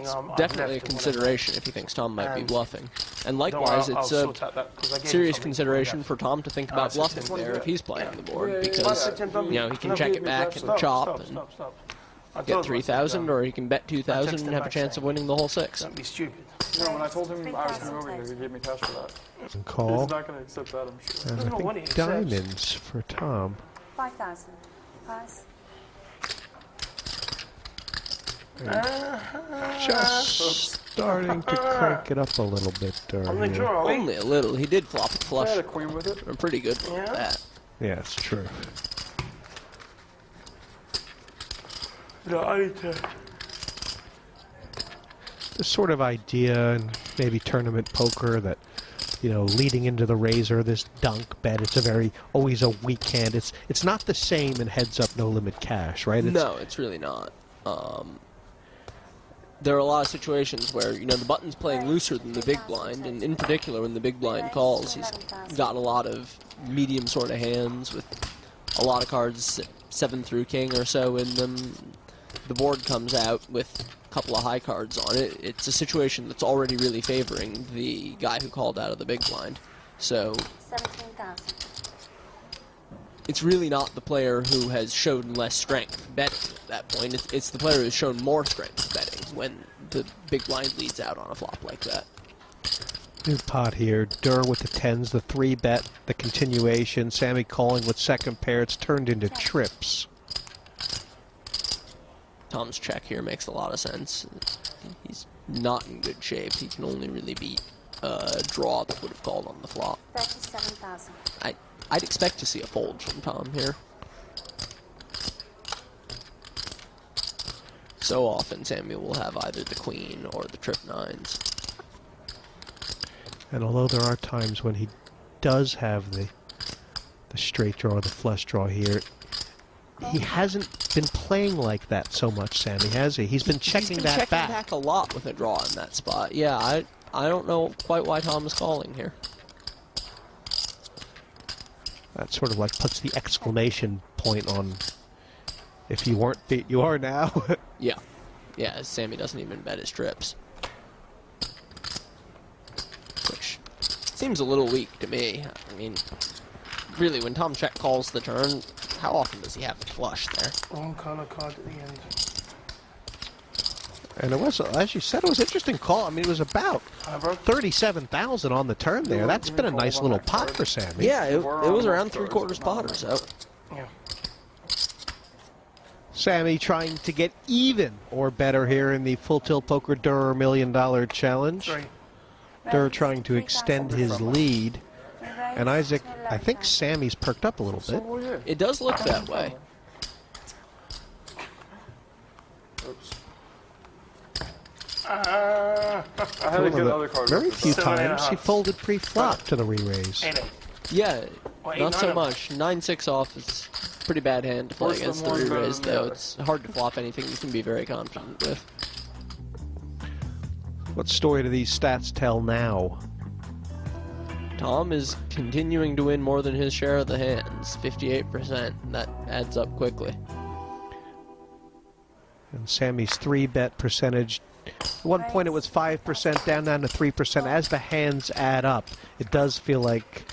it's definitely a consideration if he thinks Tom might be bluffing. And likewise, it's a serious consideration for Tom to think about bluffing there if he's playing the board, because, you know, he can check it back and chop and get 3,000, or he can bet 2,000 and have a chance of winning the whole 6. Don't be stupid. No, when I told him I was coming over here, he gave me cash for that. Call. He's not going to accept that, I'm sure. And I think diamonds for Tom. 5,000. Pass. Just starting to crank it up a little bit. Only a little. He did flop a flush. I had a queen with it. I'm pretty good with that. Yeah, it's true. This sort of idea in maybe tournament poker that, you know, leading into the razor, this dunk bet, it's a very, always a weak hand. It's not the same in heads up, no limit cash, right? No, it's really not. There are a lot of situations where, you know, the button's playing looser than the big blind, and in particular when the big blind calls, he's got a lot of medium sort of hands with a lot of cards 7 through king or so in them. The board comes out with a couple of high cards on it. It's a situation that's already really favoring the guy who called out of the big blind. So 17,000. It's really not the player who has shown less strength betting at that point. It's the player who's shown more strength betting when the big blind leads out on a flop like that. New pot here. Durrrr with the 10s, the 3-bet, the continuation. Sammy calling with second pair. It's turned into trips. Tom's check here makes a lot of sense. He's not in good shape. He can only really beat a draw that would have called on the flop. 37,000. I'd expect to see a fold from Tom here. So often Sammy will have either the queen or the trip 9s. And although there are times when he does have the straight draw or the flush draw here, he hasn't been playing like that so much, Sammy, has he? He's been checking that back a lot with a draw in that spot. Yeah, I don't know quite why Tom is calling here. That sort of like puts the exclamation point on if you weren't beat, you are now. Yeah. Yeah, Sammy doesn't even bet his trips. Which seems a little weak to me. I mean, really, when Tom check calls the turn, how often does he have a flush there? Wrong color card at the end. And it was, as you said, it was an interesting call. I mean, it was about 37,000 on the turn there. That's been a nice little pot for Sammy. Yeah, it was around 3/4 pot or so. Yeah. Sammy trying to get even or better here in the Full Tilt Poker Durrrr $1 Million Challenge. Durrrr trying to extend his lead. And Isaac, I think Sammy's perked up a little bit. It does look that way. Oops. I had to get another card. Very few times he folded pre-flop to the re-raise. Yeah, not so much. 9-6 off is a pretty bad hand to play against the re-raise, though. It's hard to flop anything you can be very confident with. What story do these stats tell now? Tom is continuing to win more than his share of the hands, 58%. That adds up quickly. And Sammy's 3-bet percentage, at one point it was 5%, down to 3%. As the hands add up, it does feel like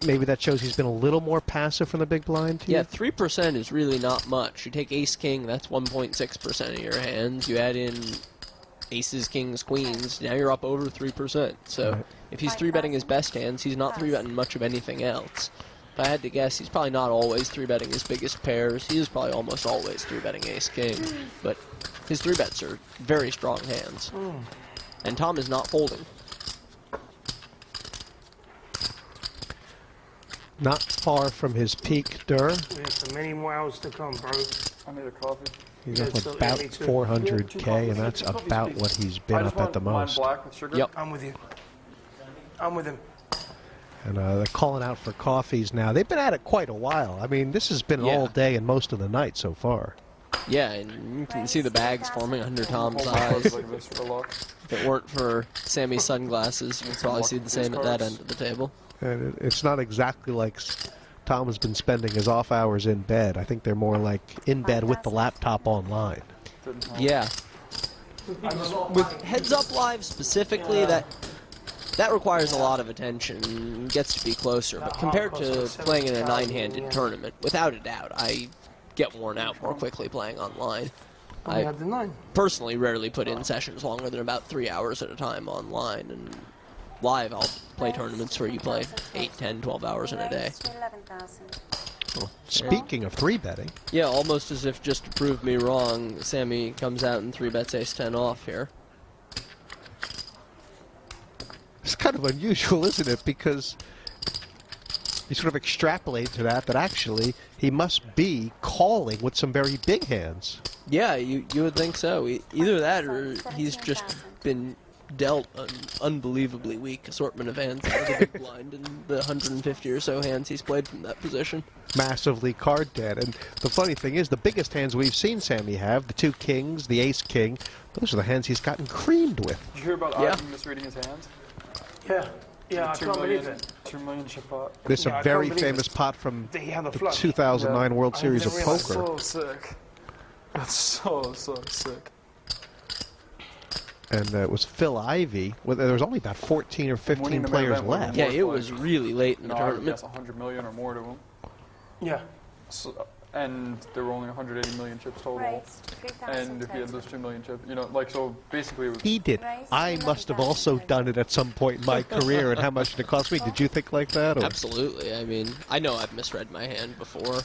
maybe that shows he's been a little more passive from the big blind here. Yeah, 3% is really not much. You take ace-king, that's 1.6% of your hands. You add in aces, kings, queens, now you're up over 3%. So if he's 3-betting his best hands, he's not 3-betting much of anything else. If I had to guess, he's probably not always 3-betting his biggest pairs. He is probably almost always 3-betting ace-king. But his 3-bets are very strong hands. And Tom is not folding. Not far from his peak, Durrrr. We have so many more hours to come, bro. I need a coffee. He's up about 400K, and that's about what he's been up at the most. Black with sugar. Yep. I'm with you. I'm with him. And they're calling out for coffees now. They've been at it quite a while. I mean, this has been all day and most of the night so far. Yeah, and you can see the bags forming under Tom's eyes. If it weren't for Sammy's sunglasses, you'd probably see the same at that end of the table. And it's not exactly like Tom has been spending his off hours in bed. I think they're more like in bed with the laptop online. Yeah. With heads-up live specifically, that requires a lot of attention and gets to be closer. But compared to playing in a 9-handed tournament, without a doubt, I get worn out more quickly playing online. I personally rarely put in sessions longer than about 3 hours at a time online, and live I'll play tournaments where you play 8, 10, 12 hours in a day. Well, speaking of 3-betting. Yeah, almost as if just to prove me wrong, Sammy comes out and 3-bets ace-10 off here. It's kind of unusual, isn't it? Because you sort of extrapolate to that actually he must be calling with some very big hands. Yeah, you would think so. Either that or he's just been dealt an unbelievably weak assortment of hands out of the big blind in the 150 or so hands he's played from that position. Massively card dead. And the funny thing is, the biggest hands we've seen Sammy have, the 2 kings, the ace king, those are the hands he's gotten creamed with. Did you hear about Ivan misreading his hands? Yeah, I can't believe it. 2 million chip pot. There's a very famous pot from the 2009 World Series of Poker. So sick. That's so sick. And it was Phil Ivey. Well, there was only about 14 or 15 players left. Yeah, it was really late in the tournament. Yes, 100 million or more to him. Yeah. So, and there were only 180 million chips total. And if he had those 2 million chips, you know, like, so basically it was... He did. I must have also done it at some point in my career, and how much did it cost me? Did you think like that? Or? Absolutely. I mean, I know I've misread my hand before.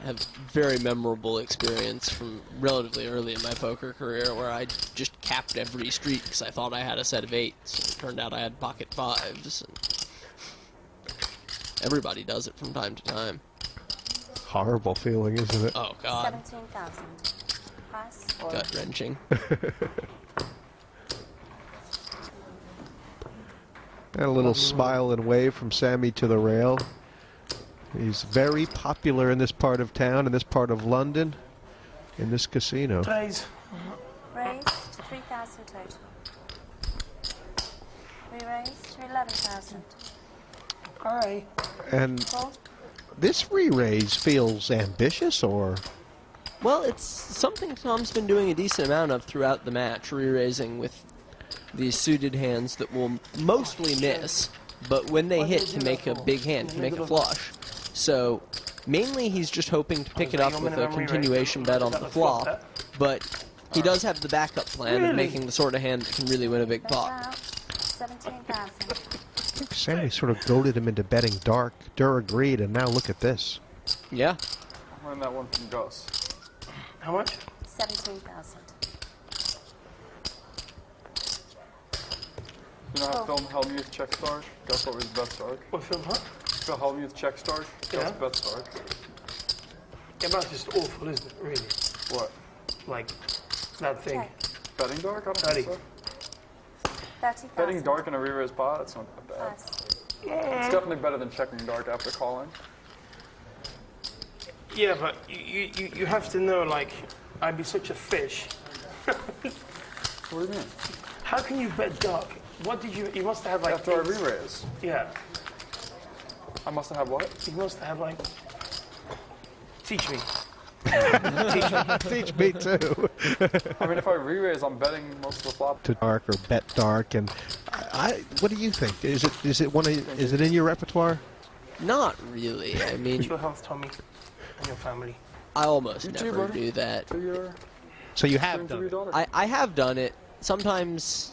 I have very memorable experience from relatively early in my poker career where I just capped every street because I thought I had a set of 8s. And it turned out I had pocket 5s. And everybody does it from time to time. Horrible feeling, isn't it? Oh, God. 17,000. Pass. Gut-wrenching. And a little smile and wave from Sammy to the rail. He's very popular in this part of town, in this part of London, in this casino. Raise. Raised 3,000 total. We raised 11,000. Hi. And Fold. this re-raise feels ambitious, or? Well, it's something Tom's been doing a decent amount of throughout the match, re-raising with these suited hands that will mostly miss, but when they hit to make a big hand, to make a flush. So, mainly he's just hoping to pick it up with a continuation bet on the flop, but he does have the backup plan of making the sort of hand that can really win a big pot. 17,000. I think Sammy sort of goaded him into betting dark. Durr agreed, and now look at this. Yeah. I learned that one from Gus. How much? 17,000. You know how Phil Hellmuth check start? Gus always bet start. What film, huh? Phil Hellmuth check start? Gus bet start. Yeah, that's just awful, isn't it, really? What? Like, that thing. Check. Betting dark? I don't think so. 30,000. Betting dark in a re-raise pot? That's not that bad. Pass. It's definitely better than checking dark after calling. Yeah, but you have to know, like, I'd be such a fish. What do you mean? How can you bet dark? What did you must have, like... After I re-raise. Yeah. I must have what? You must have, like... Teach me. Teach me too. I mean, if I re-raise, I'm betting most of the flop. To dark or bet dark, and what do you think? Is it in your repertoire? Not really. I mean, Your health, Tommy, and your family. I almost You too, never buddy. do that. To your So you have soon to done be it. daughter. I have done it. Sometimes,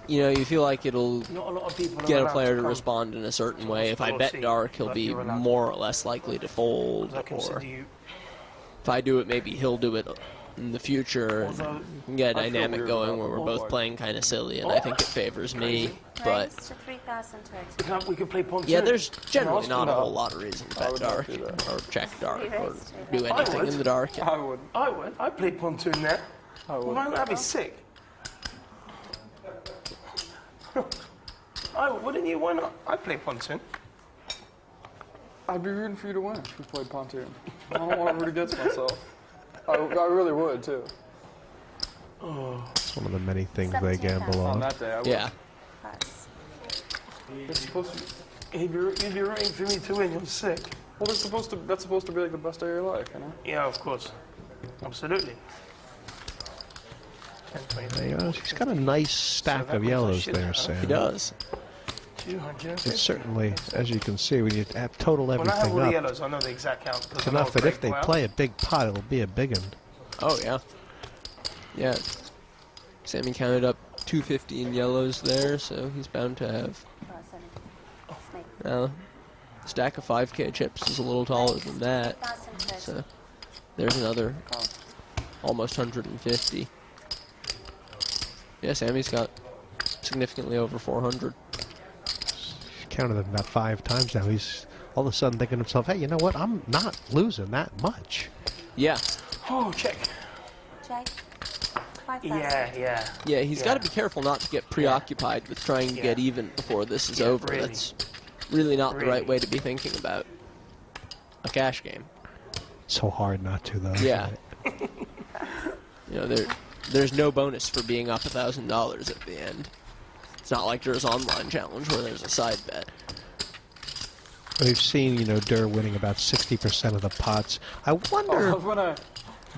you know, you feel like it'll Not a lot of people get are a allowed player to come. respond in a certain way. If I We'll bet see, dark, he'll but be you're allowed. more or less likely to fold. I consider Or you... if I do it, maybe he'll do it in the future. And Although, we can get a I feel dynamic weird going about where we're the both ballpark. playing kind of silly, and I think it favors me. But Raised to 3,000 total. we can play pontoon. yeah, there's generally not a No. whole lot of reason to I bet would not dark do that. or check dark or Raised to do anything in the dark. I wouldn't. I would. I'd play pontoon there. I wouldn't. Man, that'd be sick. Wouldn't you? Why not? I'd play pontoon. I'd be rooting for you to win if we played pontoon. I don't want to root against myself. I really would, too. It's one of the many things they gamble On on. that day, I would. Yeah. Pass. It's supposed to... You'd be rooting for me to win. You're sick. Well, that's supposed to be like the best day of your life, you know? Yeah, of course. Absolutely. He's got a nice stack of yellows there, Sam. He does. 200. It's certainly, as you can see, when you total When I have everything all the up, yellows, I know the exact count. it's enough that if they play a big pot, it'll be a big one. Oh, yeah. Yeah. Sammy counted up 250 in yellows there, so he's bound to have... Stack of 5K chips is a little taller than that. So there's another almost 150. Yeah, Sammy's got significantly over 400. Counted them about 5 times now. He's all of a sudden thinking to himself, hey, you know what? I'm not losing that much. Yeah. Oh, check. Check. 5,000. Yeah. Yeah, he's got to be careful not to get preoccupied with trying to get even before this is over. Really. That's really not the right way to be thinking about a cash game. So hard not to, though. Yeah. You know, there's no bonus for being up $1,000 at the end. It's not like there's online challenge where there's a side bet. We've seen, you know, Durrrr winning about 60% of the pots. I wonder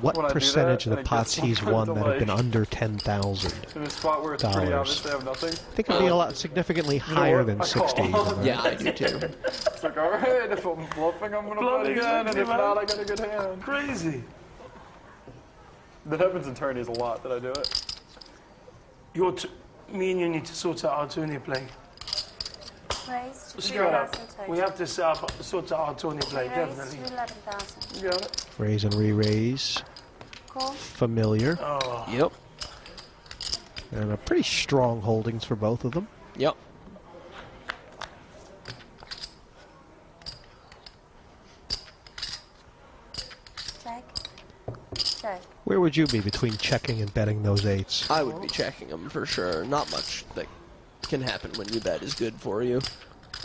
what percentage of the pots he's won that have been under $10,000. In a spot where it's pretty obvious they have nothing. I think it'd be a lot significantly higher than 60. Yeah, I do too. It's like, alright, if I'm bluffing, I'm gonna bet again, and if not, I got a good hand. Crazy. That happens in tourneys a lot that I do it. Me and you need to sort out our tourney play. Raised to Straight up. 3,000 total. We have to sort out our tourney play, Raised definitely. to 11,000. You got it? Raise and re-raise. Call. Familiar. Oh, Yep. And a pretty strong holdings for both of them. Yep. Check. Check. Where would you be between checking and betting those 8s? I would be checking them for sure. Not much that can happen when you bet is good for you.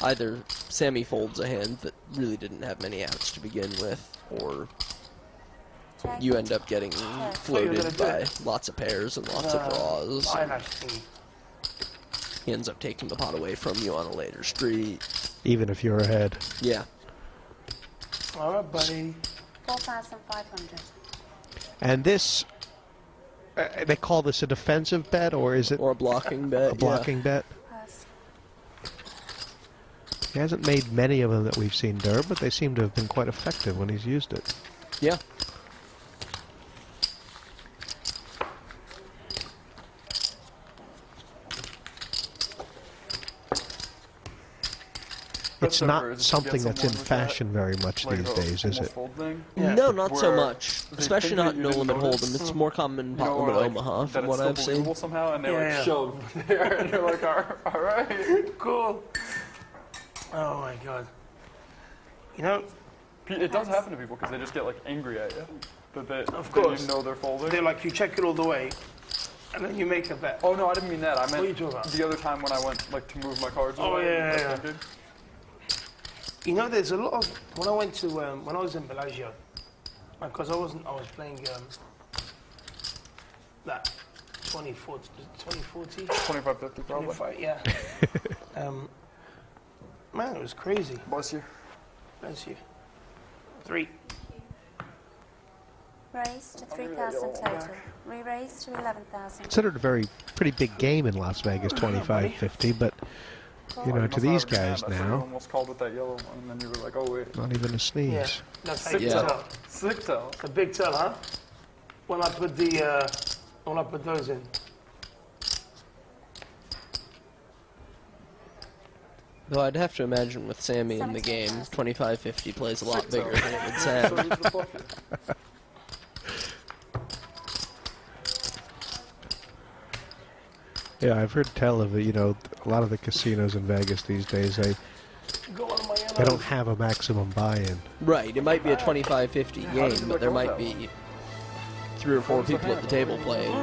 Either Sammy folds a hand that really didn't have many outs to begin with, or Check. you end up getting floated gonna do by it. lots of pairs and lots of draws. I and actually. he ends up taking the pot away from you on a later street. Even if you're ahead. Yeah. All right, buddy. 4,500. And this, they call this a defensive bet, or is it Or a blocking bet. a blocking bet? Pass. He hasn't made many of them that we've seen, Durrrr, but they seem to have been quite effective when he's used it. Yeah. It's That's not over. Just something get that's in someone with fashion very much like these a days, is almost it? fold thing. Yeah. No, not so Where much. they Especially think not that in you No didn't Limit notice. Hold'em. It's more common in You Pot know, Limit like, Omaha, that from it's what still I've seen. believable somehow, and they Yeah. like shove there, and you're like, all right. Cool. Oh my god. You know, It does happen to people because they just get like angry at you. That they, Of that course. you know they're folding. they're like, you check it all the way, and then you make a bet. Oh no, I didn't mean that. I What are you meant talking about? the other time when I went like to move my cards Oh, away. yeah, I was yeah. thinking, You know, there's a lot of when I went to when I was in Bellagio, because I was playing that 2040, 2550 probably. 25, yeah. Man, it was crazy. Bless you. Bless you. 3. Raised to 3,000 total. Re-raised to 11,000. Considered a pretty big game in Las Vegas, 25-50, but you know, to these guys I now, almost called with that yellow one, and then you were like, oh wait. not even a sneeze. Yeah, that's how you Yeah. tell. Sick tell. A big tell, huh? When I put those in. Though I'd have to imagine with Sammy in the game, 25-50 plays a lot bigger than it would So sound. he's the bluff you. Yeah, I've heard tell of, you know, a lot of the casinos in Vegas these days, they Go on my don't yellows. have a maximum buy-in. Right, it might be a 25-50 game, but there might be 3 or 4 people at the table playing.